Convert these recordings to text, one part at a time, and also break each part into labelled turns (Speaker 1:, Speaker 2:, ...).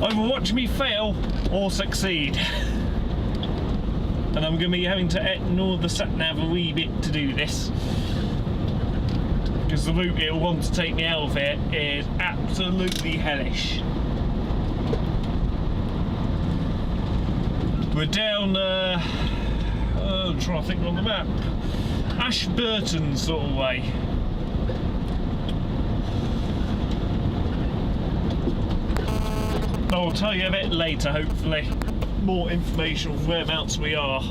Speaker 1: Either watch me fail or succeed. And I'm going to be having to ignore the sat-nav a wee bit to do this. Because the route it'll want to take me out of here is absolutely hellish. We're down, I'm trying to think on the map, Ashburton sort of way. I'll tell you a bit later, hopefully. More information of whereabouts we are.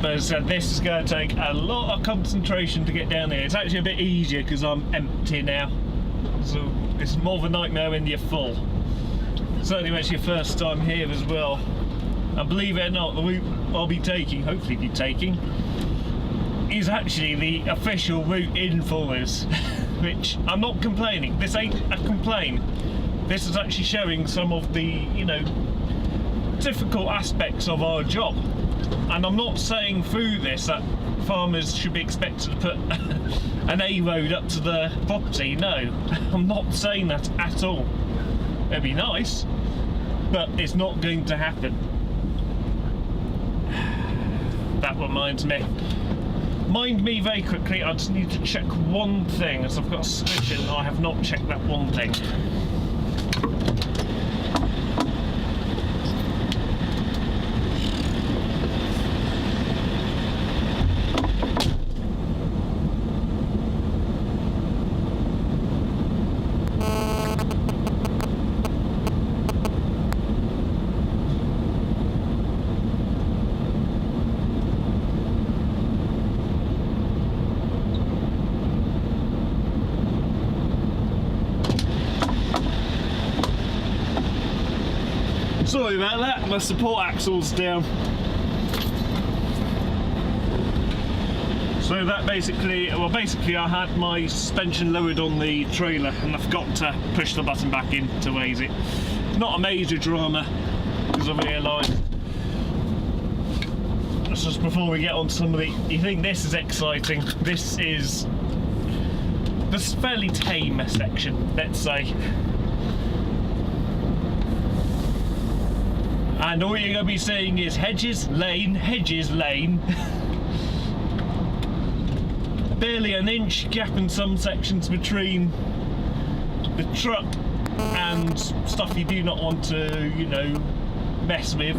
Speaker 1: But as I said, this is going to take a lot of concentration to get down here. It's actually a bit easier because I'm empty now. So it's more of a nightmare when you're full. Certainly when it's your first time here as well. And believe it or not, the route I'll be taking, hopefully be taking, is actually the official route in Fuller's. Which, I'm not complaining, this ain't a complaint. This is actually showing some of the, you know, difficult aspects of our job. And I'm not saying through this that farmers should be expected to put an A road up to the property. No, I'm not saying that at all. It'd be nice, but it's not going to happen. That reminds me. Mind me very quickly, I just need to check one thing, as I've got a suspicion I have not checked that one thing. Sorry about that, my support axle's down. So that basically I had my suspension lowered on the trailer and I forgot to push the button back in to raise it. Not a major drama, because I realised, just before we get on to some of the, you think this is exciting, this is fairly tame section, let's say. And all you're going to be seeing is hedges, lane, barely an inch gap in some sections between the truck and stuff you do not want to, you know, mess with.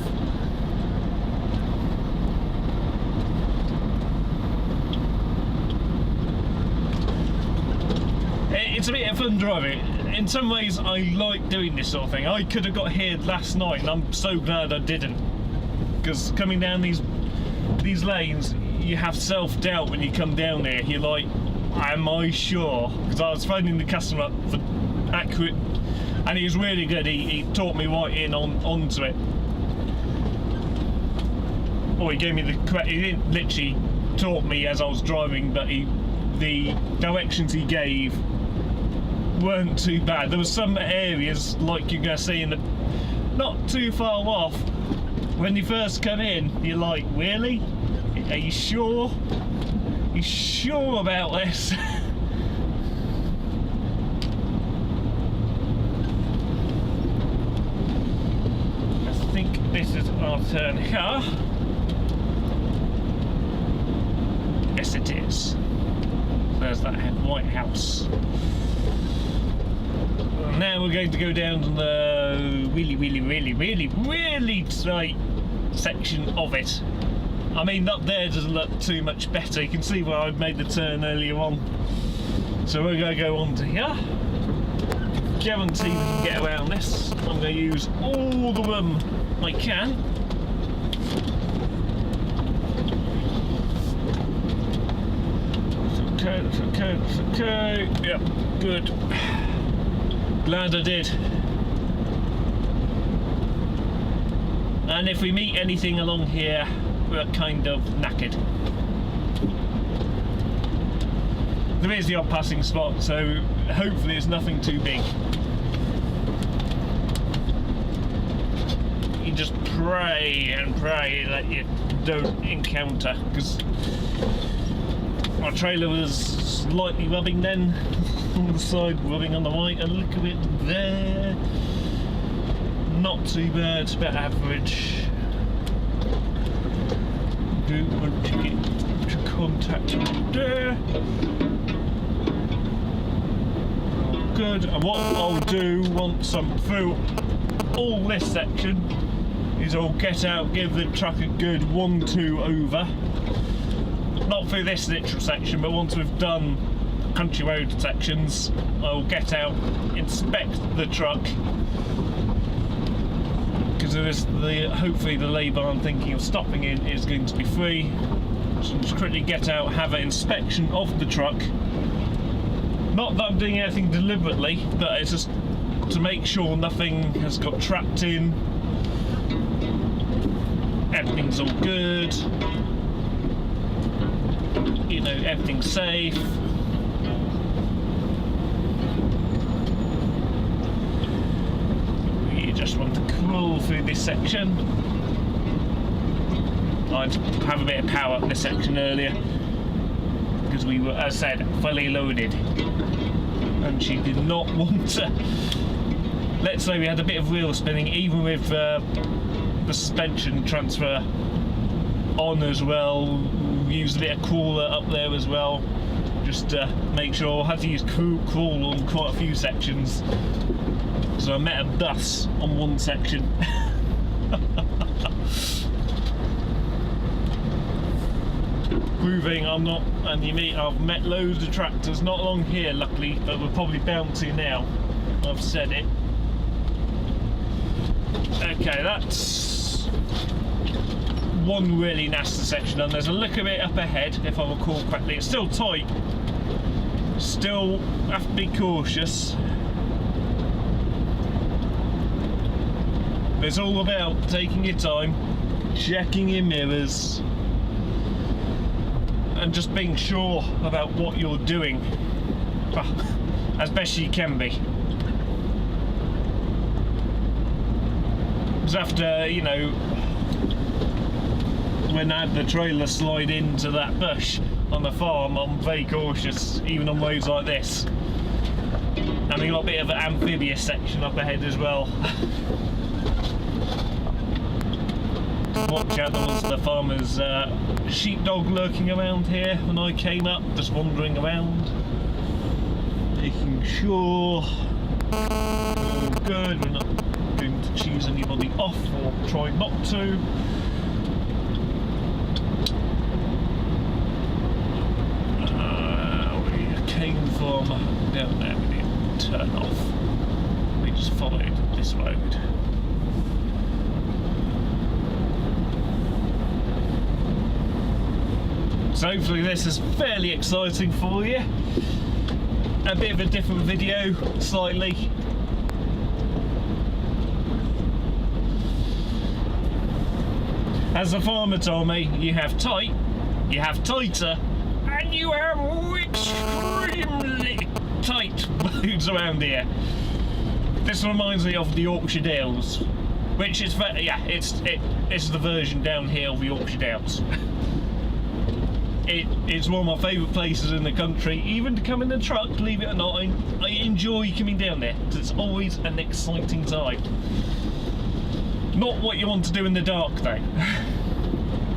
Speaker 1: It's a bit of fun driving. In some ways I like doing this sort of thing. I could have got here last night and I'm so glad I didn't, because coming down these lanes you have self-doubt when you come down here. You're like, am I sure? Because I was phoning the customer up for accurate, and he was really good. He taught me right in onto it. Or he gave me the correct, he didn't literally taught me as I was driving, but the directions he gave weren't too bad. There were some areas, like you're going to see in the, not too far off, when you first come in, you're like, really? Are you sure? You sure about this? I think this is our turn here. Yes, it is. There's that white house. Now we're going to go down to the really tight section of it. I mean, up there doesn't look too much better. You can see where I made the turn earlier on. So we're going to go on to here. Guarantee we can get around this. I'm going to use all the room I can. It's okay. Yep, good. Glad I did. And if we meet anything along here, we're kind of knackered. There is the odd passing spot, so hopefully it's nothing too big. You just pray and pray that you don't encounter, because our trailer was slightly rubbing then on the side, rubbing on the right, and look at it there. Not too bad, it's about average. Don't want to get to contact there. Good, and what I'll do once I'm through all this section is I'll get out, give the truck a good 1-2 over. Not through this literal section, but once we've done country road sections, I'll get out, inspect the truck, because there is hopefully the labour I'm thinking of stopping in is going to be free. So just quickly get out, have an inspection of the truck. Not that I'm doing anything deliberately, but it's just to make sure nothing has got trapped in. Everything's all good. You know, everything's safe. You just want to crawl through this section. I'd have a bit of power up this section earlier because we were, as I said, fully loaded, and she did not want to. Let's say we had a bit of wheel spinning, even with the suspension transfer on as well. Used a bit of crawler up there as well, just to make sure. I had to use crawl on quite a few sections, so I met a bus on one section. Proving I'm not, and you meet, I've met loads of tractors, not along here luckily, but we're probably bouncy now. I've said it. Okay, that's one really nasty section, and there's a look of it up ahead, if I recall correctly. It's still tight, still have to be cautious. But it's all about taking your time, checking your mirrors, and just being sure about what you're doing, as best you can be. Because after, you know, when I had the trailer slide into that bush on the farm, I'm very cautious, even on roads like this. And we got a bit of an amphibious section up ahead as well. Watch out, there was the farmer's sheepdog lurking around here when I came up, just wandering around, making sure all good. We're not going to choose anybody off, or try not to. We came from down there, we didn't turn off, we just followed this road. So hopefully this is fairly exciting for you. A bit of a different video, slightly. As the farmer told me, you have tight, you have tighter, and you have extremely tight roads around here. This reminds me of the Yorkshire Dales, which is, yeah, it's the version down here of the Yorkshire Dales. It's one of my favourite places in the country, even to come in the truck, believe it or not. I enjoy coming down there, because it's always an exciting time. Not what you want to do in the dark though.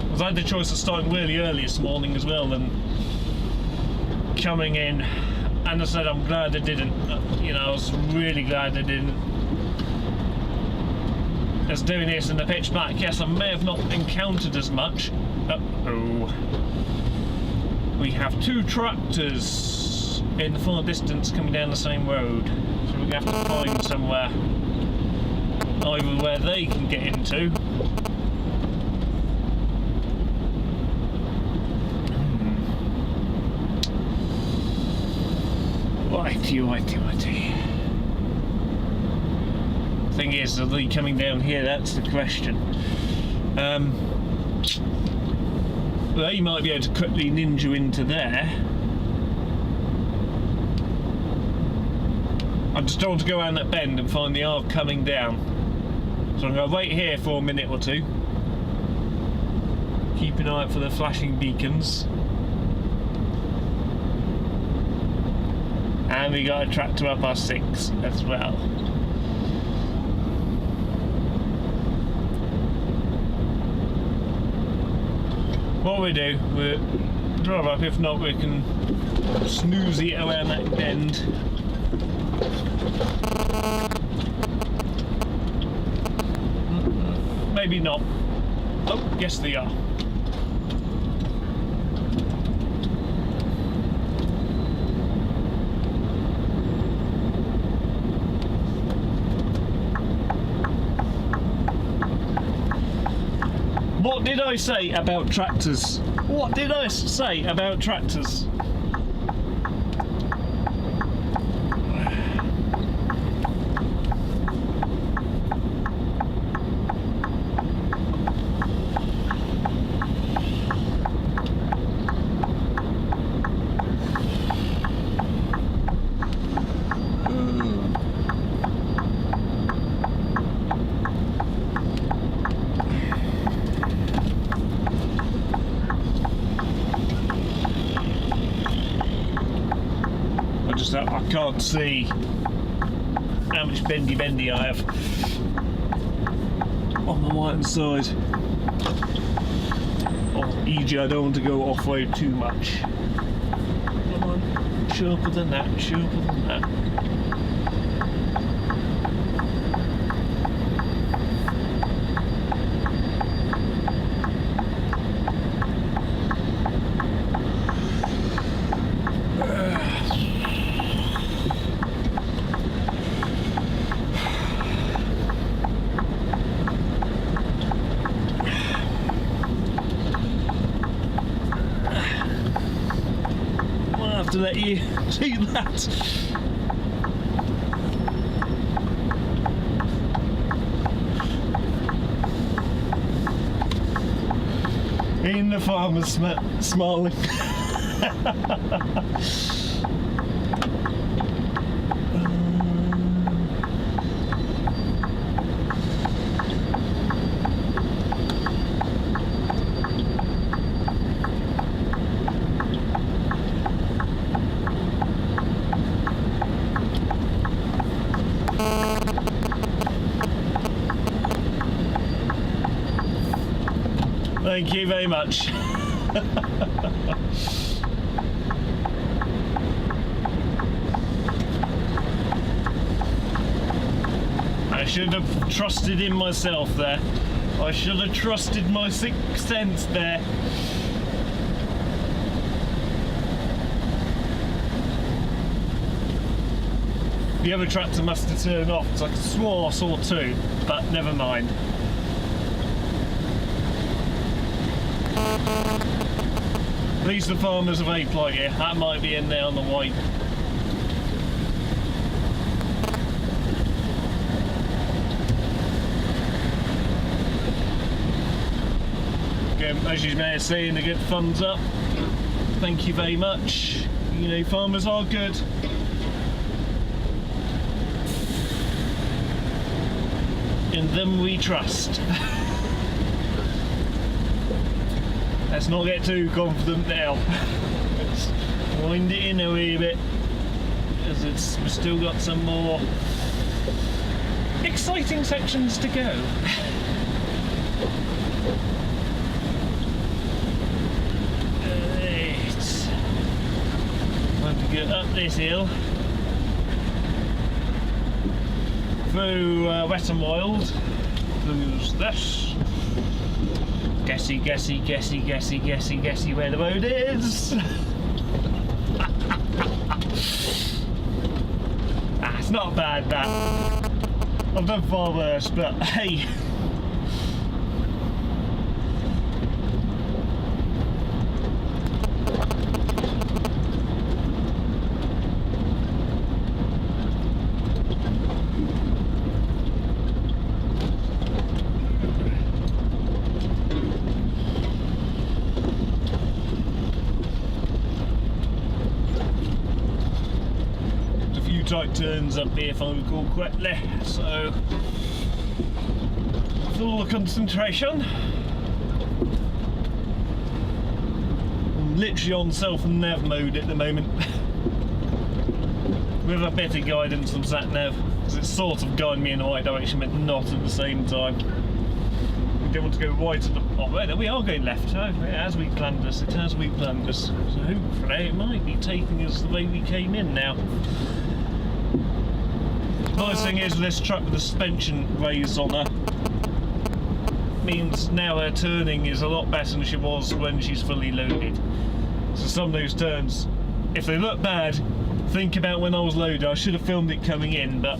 Speaker 1: Because I had the choice of starting really early this morning as well, and coming in, and I said I'm glad I didn't. You know, I was really glad I didn't. As doing this in the pitch black, yes, I may have not encountered as much. Uh-oh. We have two tractors in the far distance coming down the same road, so we're going to have to find somewhere either where they can get into. Righty. Thing is, are they coming down here? That's the question. They might be able to quickly ninja into there. I just don't want to go around that bend and find the arc coming down. So I'm going to wait here for a minute or two. Keep an eye out for the flashing beacons. And we got a tractor up our 6 as well. What we do, we drive up, if not we can snooze it around that bend. Maybe not. Oh, yes they are. What did I say about tractors? What did I say about tractors? I can't see how much bendy I have on the right hand side. Oh, e.g. I don't want to go off-road too much. Come on, sharper than that, sharper than that. To let you see that. In the farmer's smiling. Thank you very much. I should have trusted in myself there. I should have trusted my 6th sense there. The other tractor must have turned off, so I swore I saw 2, but never mind. At least the farmers have a plug here. That might be in there on the white. Again, as you may have seen, a good thumbs up. Thank you very much. You know, farmers are good. In them we trust. Let's not get too confident now. Let's wind it in a wee bit, because we've still got some more exciting sections to go. Right. Time to get up this hill. Through Wet and Wild. Who's this? Guessy where the road is. It's not bad, that. I've done far worse, but hey. Tight turns up here if I recall correctly, so full concentration. I'm literally on self and nav mode at the moment. with a bit of guidance from sat nav, because it's sort of guiding me in the right direction but not at the same time. We don't want to go right at the... Oh, right, we are going left. Oh, as we planned us, it has we planned us. So hopefully it might be taking us the way we came in now. Nice thing is with this truck with the suspension raised on her, means now her turning is a lot better than she was when she's fully loaded. So some of those turns, if they look bad, think about when I was loaded. I should have filmed it coming in, but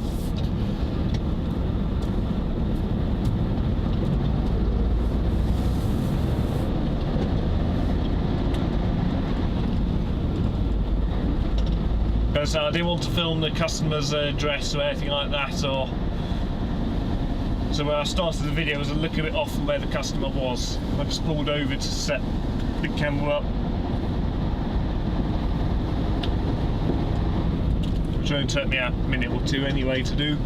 Speaker 1: so I didn't want to film the customer's address or anything like that, or so when I started the video I was a little bit off from where the customer was. I just pulled over to set the camera up, which only took me a minute or two anyway to do.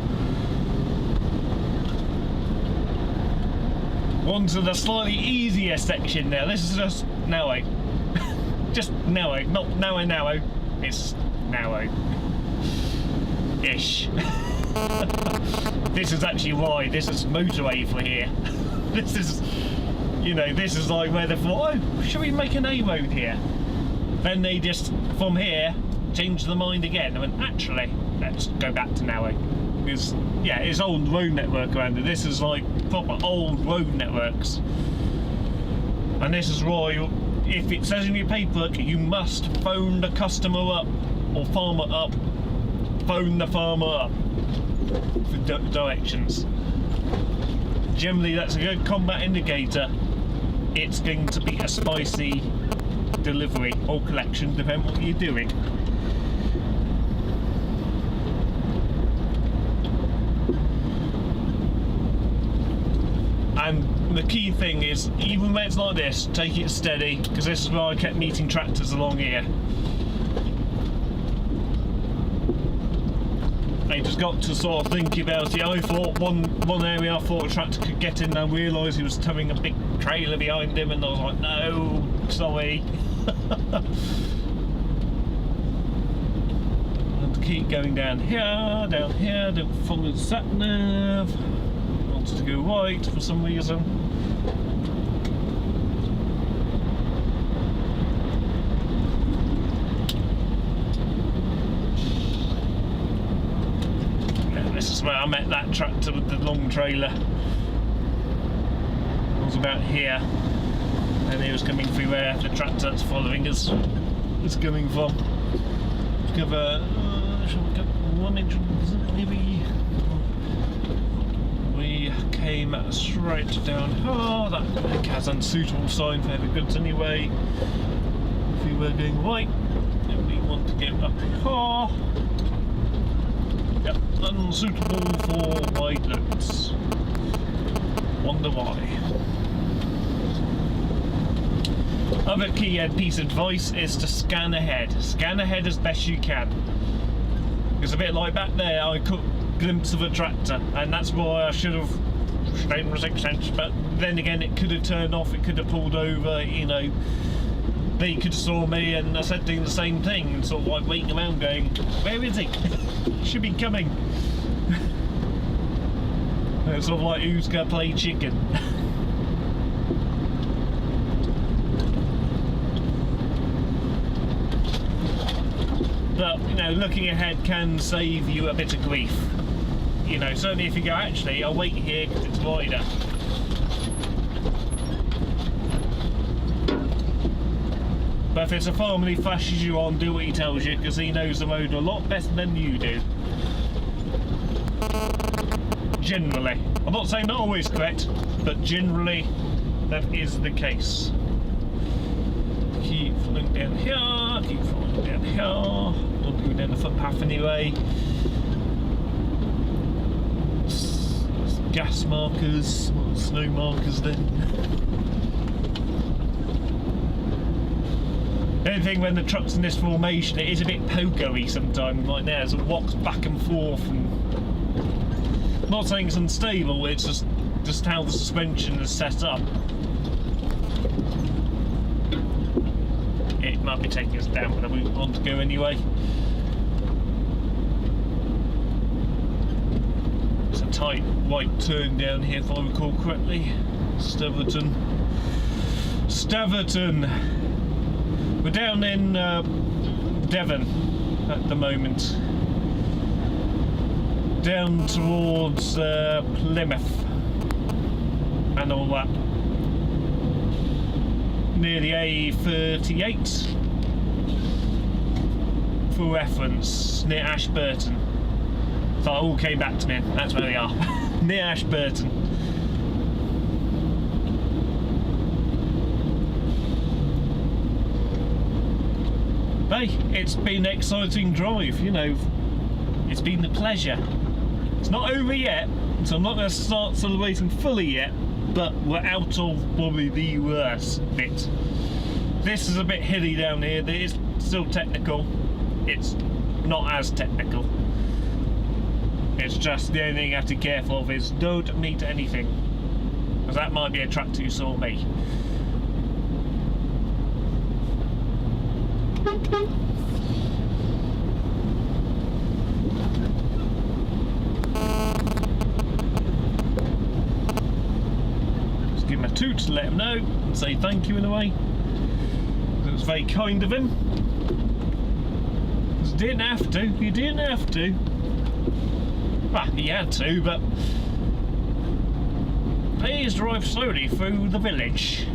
Speaker 1: On to the slightly easier section now. This is just narrow. Just narrow, not narrow, it's narrow-ish. This is actually wide. This is motorway for here. This is, you know, this is like where they thought, oh, should we make an A road here? Then they just, from here, changed their mind again. And went, actually, let's go back to narrow. Because, yeah, it's old road network around it. This is like proper old road networks. And this is why, if it says in your paperwork, you must phone the customer up or farmer up, phone the farmer up for directions. Generally that's a good combat indicator. It's going to be a spicy delivery or collection, depending on what you're doing. And the key thing is, even when it's like this, take it steady, because this is where I kept meeting tractors along here. I just got to sort of think about it. I thought one area I thought a tractor could get in, and I realised he was towing a big trailer behind him, and I was like, no, sorry. And keep going down here, don't follow the sat nav. Wants to go right for some reason. This is where I met that tractor with the long trailer. It was about here, and he was coming through where the tractor that's following us is coming from. Give a shall we get 1 inch maybe. We came straight down. Oh, that has unsuitable sign for heavy goods anyway. If we were going right, then we want to go up here. Yep, unsuitable for wide loads. Wonder why. Other key piece of advice is to scan ahead. Scan ahead as best you can. It's a bit like back there, I caught a glimpse of a tractor, and that's why I should have stayed for 6 cents, but then again it could have turned off, it could have pulled over, you know. They could have saw me, and I said doing the same thing, and sort of like waiting around going, where is he? Should be coming. It's sort of like, who's gonna play chicken? But, you know, looking ahead can save you a bit of grief. You know, certainly if you go, actually, I'll wait here because it's wider. But if it's a farmer he flashes you on, do what he tells you, because he knows the road a lot better than you do. Generally. I'm not saying not always correct, but generally that is the case. Keep following down here, keep following down here. Not going down the footpath anyway. Gas markers, or snow markers then. The only thing when the truck's in this formation, it is a bit pogo-y sometimes, like now, so it walks back and forth. And I'm not saying it's unstable, it's just how the suspension is set up. It might be taking us down, but we want to go anyway. tight right turn down here if I recall correctly. Steverton. We're down in Devon at the moment. Down towards Plymouth and all that. Near the A38. For reference, near Ashburton. So it all came back to me. That's where we are. Near Ashburton. Hey, it's been an exciting drive, you know. It's been a pleasure. It's not over yet, so I'm not going to start celebrating fully yet, but we're out of probably the worst bit. This is a bit hilly down here. It's still technical. It's not as technical. It's just the only thing you have to be careful of is don't meet anything, because that might be a tractor who saw me. Just give him a toot to let him know and say thank you in a way. It was very kind of him. You didn't have to. You didn't have to. Well, he had to, but please drive slowly through the village.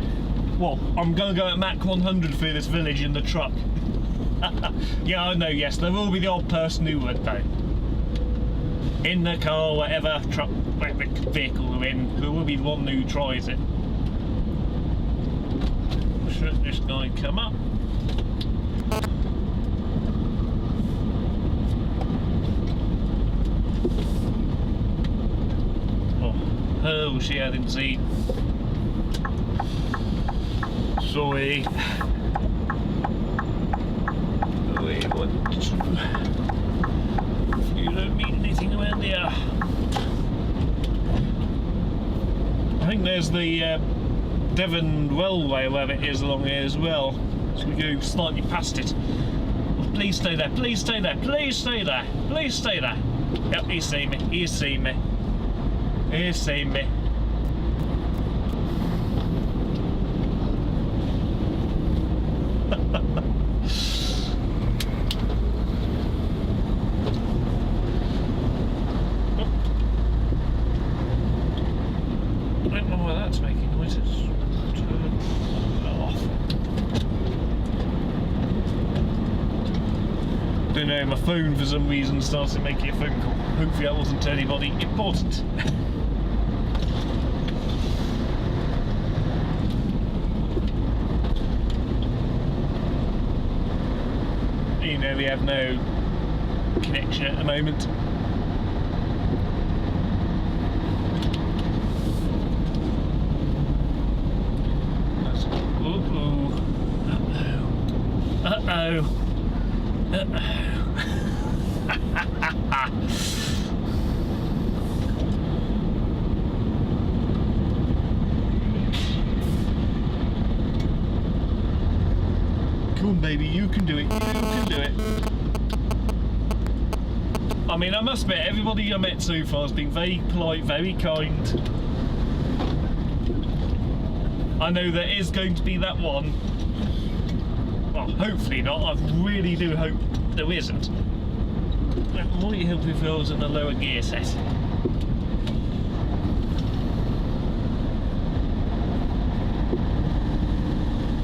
Speaker 1: Well, I'm going to go at Mach 100 through this village in the truck. Yeah, I know, yes, there will be the odd person who would, though. In the car, whatever truck, whatever vehicle they're in, who will be the one who tries it. Should this guy come up? Oh, she I didn't see. Sorry. Wait, what? You don't meet anything around here. I think there's the Devon Railway, wherever it is, along here as well. So we go slightly past it. Oh, please stay there, please stay there, please stay there, please stay there. Yep, he's seen me, he's seen me. He's seen me. I don't know why that's making noises. Turn off. Don't know, my phone for some reason started making a phone call. Hopefully that wasn't to anybody important. You know, we have no connection at the moment. Uh-oh. Come on, baby, you can do it. You can do it. I mean, I must admit, everybody I met so far has been very polite, very kind. I know there is going to be that one. Well, hopefully not. I really do hope there isn't. It might help if I was in a lower gear set.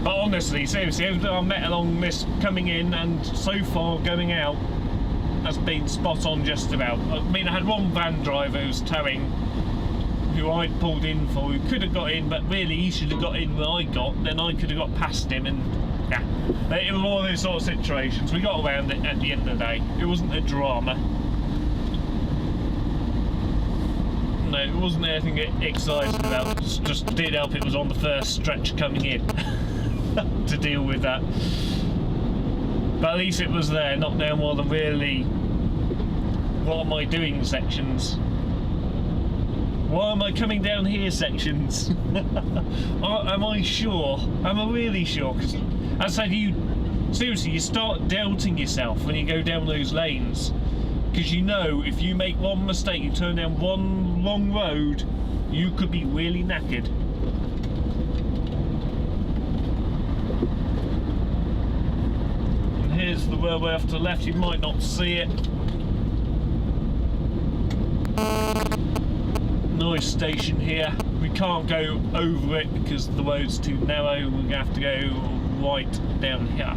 Speaker 1: But honestly, seriously, everything I've met along this coming in and so far going out has been spot on just about. I mean, I had one van driver who was towing, who I'd pulled in for, who could have got in, but really he should have got in where I got, then I could have got past him, and yeah. It was one of those sort of situations. We got around it at the end of the day. It wasn't a drama. No, it wasn't anything to get excited about. It just did help it was on the first stretch coming in to deal with that. But at least it was there, not down one of the really what am I doing sections. Why am I coming down here sections? Am I sure? Am I really sure? Because as I said, seriously, you start doubting yourself when you go down those lanes. Because you know, if you make one mistake, you turn down one long road, you could be really knackered. And here's the railway off to the left, you might not see it. Nice station here. We can't go over it because the road's too narrow. We're going to have to go right down here.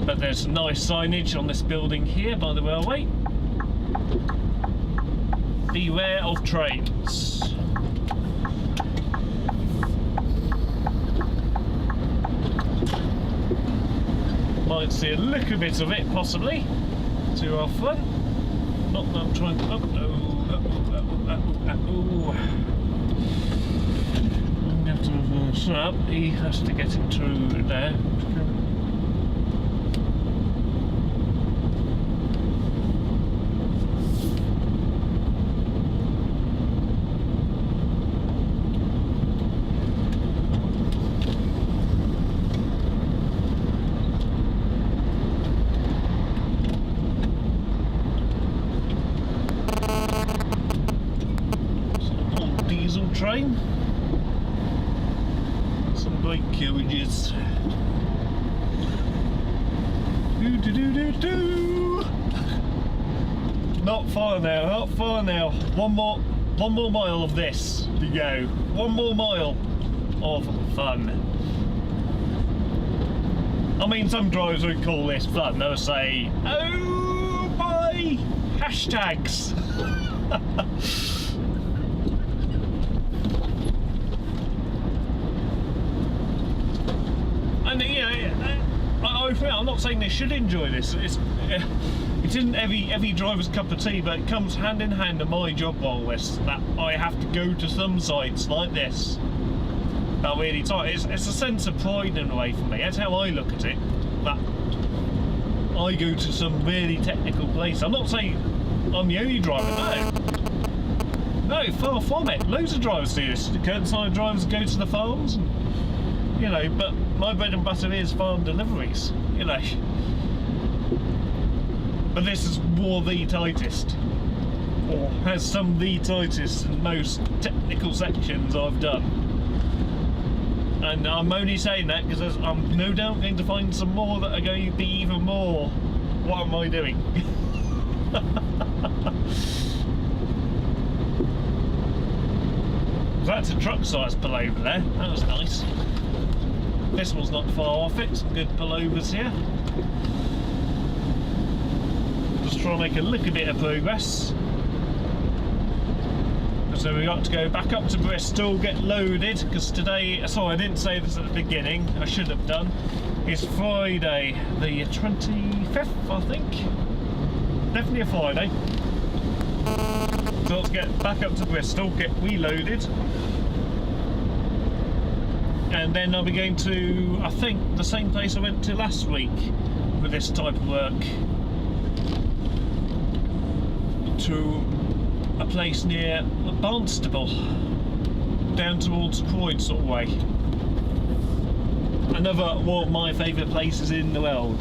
Speaker 1: But there's nice signage on this building here by the railway. Beware of trains. Might see a little bit of it possibly to our front. Not that I'm trying to. I'm going to have to reverse up. He has to get him through there. Train. Some great carriages. Not far now, not far now. One more mile of this to go. One more mile of fun. I mean, some drivers would call this fun. They'll say, "Oh my hashtags." And you know, I'm not saying they should enjoy this. It isn't every driver's cup of tea, but it comes hand in hand in my job role list that I have to go to some sites like this. That really tight. It's a sense of pride in a way for me. That's how I look at it. That I go to some really technical place. I'm not saying I'm the only driver. No, far from it. Loads of drivers do this. The curtain-side drivers go to the farms. And, you know, but my bread and butter is farm deliveries, you know. But this is more the tightest, or has some of the tightest and most technical sections I've done. And I'm only saying that because I'm no doubt going to find some more that are going to be even more. What am I doing? That's a truck size pullover there. That was nice. This one's not far off it. Some good pullovers here. Just trying to make a little bit of progress. So we got to go back up to Bristol, get loaded, because today, sorry I didn't say this at the beginning, I should have done. It's Friday, the 25th I think. Definitely a Friday. So let's get back up to Bristol, get reloaded. And then I'll be going to, I think, the same place I went to last week with this type of work. To a place near Barnstable, down towards Croydon sort of way. Another one of my favourite places in the world.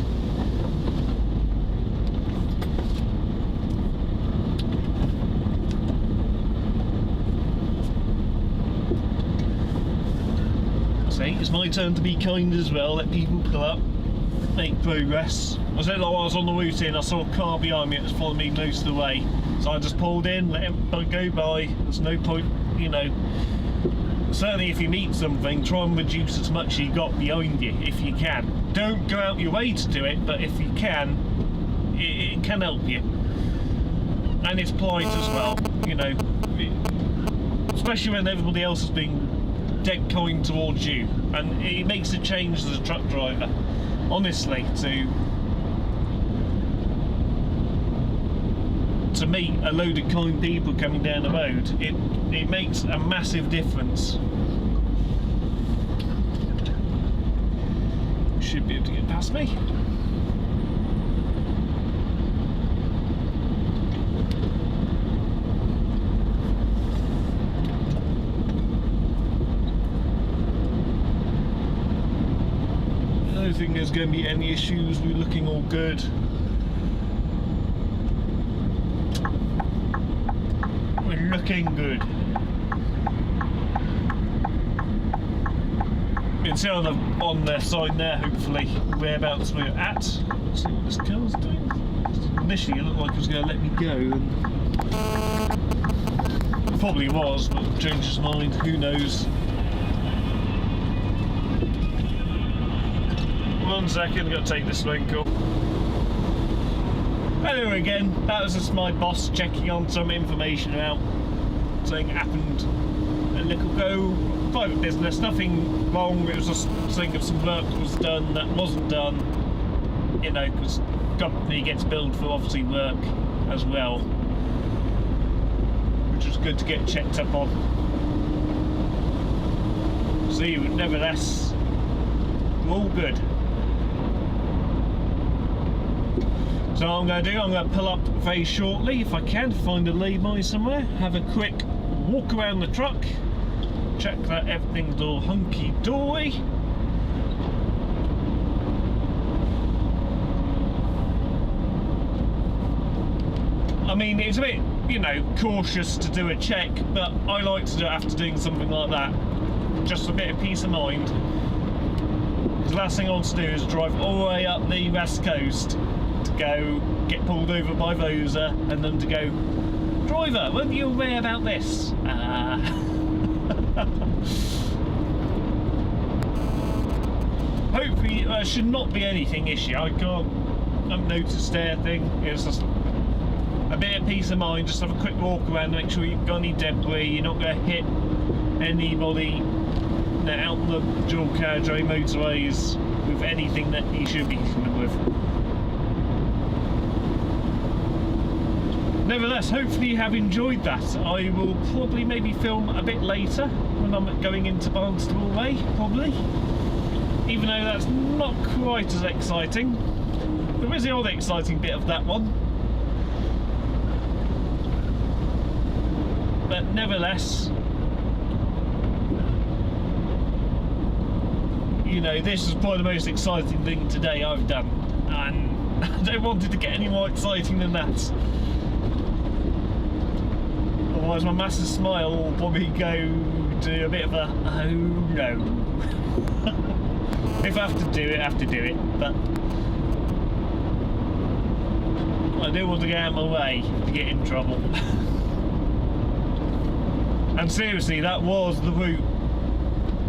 Speaker 1: It's my turn to be kind as well, let people pull up, make progress. I said like I was on the route in, I saw a car behind me that was following me most of the way. So I just pulled in, let him go by. There's no point, you know. Certainly if you meet something, try and reduce as much as you got behind you, if you can. Don't go out your way to do it, but if you can, it can help you. And it's polite as well, you know. Especially when everybody else is being dead kind towards you, and it makes a change as a truck driver, honestly, to meet a load of kind people coming down the road. It makes a massive difference. Should be able to get past me. I don't think there's going to be any issues. We're looking all good. looking good. You can see on the sign there, hopefully, whereabouts we're at. Let's see what this car's doing. Initially, it looked like it was going to let me go, and it probably was, but changed its mind. Who knows? 1 second, got to take this link off. Hello again. That was just my boss checking on some information about something happened a little ago. Private business, nothing wrong. It was just saying if some work was done that wasn't done, you know, because company gets billed for obviously work as well, which is good to get checked up on. See, but nevertheless, we're all good. So what I'm going to do, I'm going to pull up very shortly, if I can, find a lay-by somewhere, have a quick walk around the truck, check that everything's all hunky-dory. I mean, it's a bit, you know, cautious to do a check, but I like to do it after doing something like that. Just a bit of peace of mind. Because the last thing I want to do is drive all the way up the west coast to go get pulled over by Vosa and then to go, driver, weren't you aware about this? Hopefully there should not be anything issue. I haven't noticed anything. It's just a bit of peace of mind. Just have a quick walk around, make sure you've got any debris, you're not going to hit anybody out on the dual carriageway motorways with anything that you should be hitting with. Nevertheless, hopefully you have enjoyed that. I will probably maybe film a bit later when I'm going into Barnstable Way, probably. Even though that's not quite as exciting. There is the odd exciting bit of that one. But nevertheless, you know, this is probably the most exciting thing today I've done. And I don't want it to get any more exciting than that. Otherwise my massive smile will probably go to a bit of a, oh no. If I have to do it, I have to do it, but I do want to get out of my way to get in trouble. And seriously, that was the route.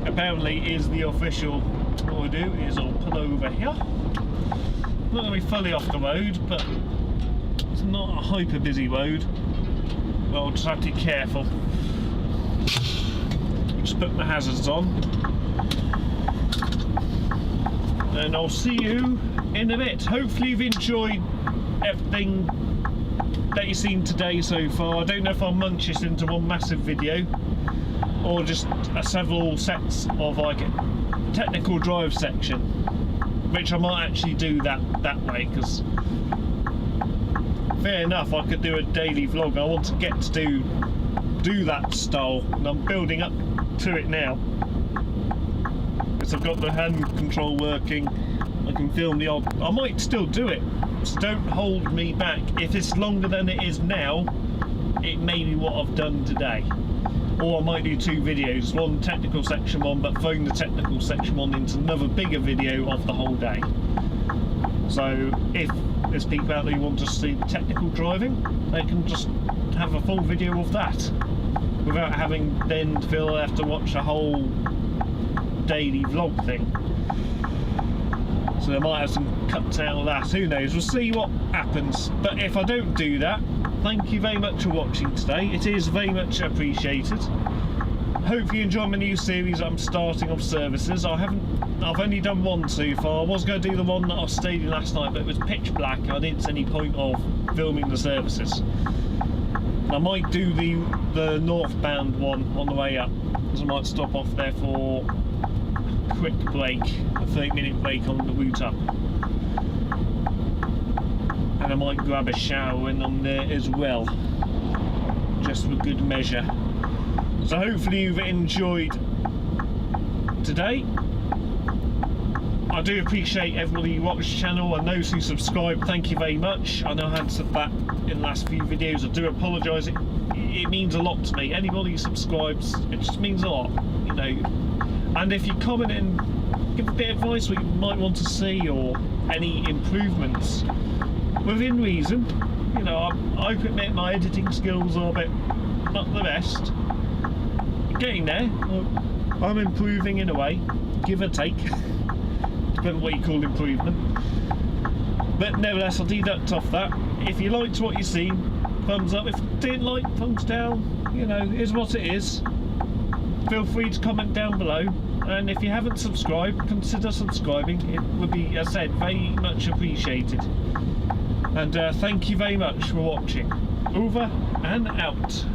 Speaker 1: Apparently is the official. What I do is I'll pull over here. Not going to be fully off the road, but it's not a hyper busy road. But I'll just have to be careful. Just put my hazards on. And I'll see you in a bit. Hopefully you've enjoyed everything that you've seen today so far. I don't know if I'll munch this into one massive video or just several sets of like a technical drive section, which I might actually do that way, because fair enough, I could do a daily vlog. I want to get to do that style, and I'm building up to it now. Because I've got the hand control working, I can film the odd. I might still do it, so don't hold me back. If it's longer than it is now, it may be what I've done today. Or I might do 2 videos, one technical section one, but phone the technical section one into another bigger video of the whole day. So if there's people out there who want to see technical driving, they can just have a full video of that without having then to feel they have to watch a whole daily vlog thing. So they might have some cuts out of that, who knows, we'll see what happens. But if I don't do that, thank you very much for watching today. It is very much appreciated. Hope you enjoy my new series I'm starting of services. I've only done one so far. I was going to do the one that I stayed in last night, but it was pitch black. I didn't see any point of filming the services. I might do the northbound one on the way up, because I might stop off there for a quick break, a 30-minute break on the route up. And I might grab a shower when I'm there as well, just for good measure. So hopefully you've enjoyed today. I I do appreciate everybody who watches the channel and those who subscribe. Thank you very much. I know I haven't said that in the last few videos. I do apologise. It means a lot to me. Anybody who subscribes, it just means a lot, you know. And if you comment and give a bit of advice what you might want to see or any improvements within reason, you know, I admit my editing skills are a bit not the best. Getting there. I'm improving in a way, give or take. Depending on what you call improvement. But nevertheless, I'll deduct off that. If you liked what you've seen, thumbs up. If you didn't like, thumbs down. You know, it is what it is. Feel free to comment down below. And if you haven't subscribed, consider subscribing. It would be, as I said, very much appreciated. And thank you very much for watching. Over and out.